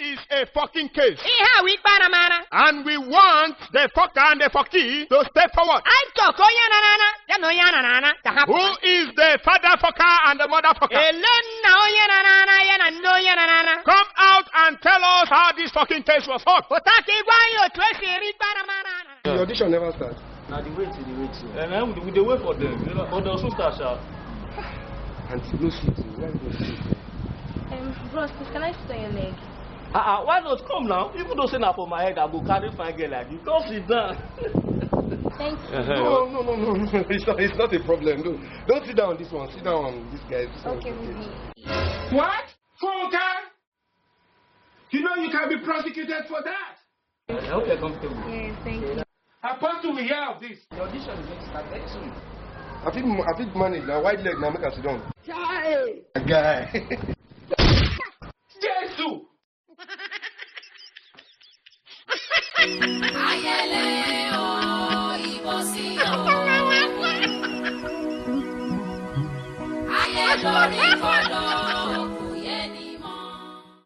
is a fucking case. Ihe we kparamara. And we want the fucker and the fucky to step forward. I talk oyanana, ya no yanana, ta hapo. Who is the father fucker and the mother fucker? Elena oyanana, yana no yanana. Come out and tell us how this fucking case was fought. Otaki gwayo twesi kparamara. The audition never starts. Now the wait. And then we dey wait for them. You know, but they'll soon start, sha. And no sleep. Where is the sleep? Bros, please, can I sit on your leg? Why not come now? Even though say na for my head, I go carry fine girl like you. Come sit down. Thank you. No. It's not a problem. No. Don't sit down on this one. Sit down on this guy. Okay, baby. What? Funka? You know you can be prosecuted for that. I hope you're comfortable. Yes, thank you. Apostle will hear of this. The audition is going to start very soon. I feel manage now. Wide leg now. Make us sit down. Chai! A guy. Jesus! Ayẹlẹ o, ìbọ̀sí o. Ayé lórí kọ̀dọ̀.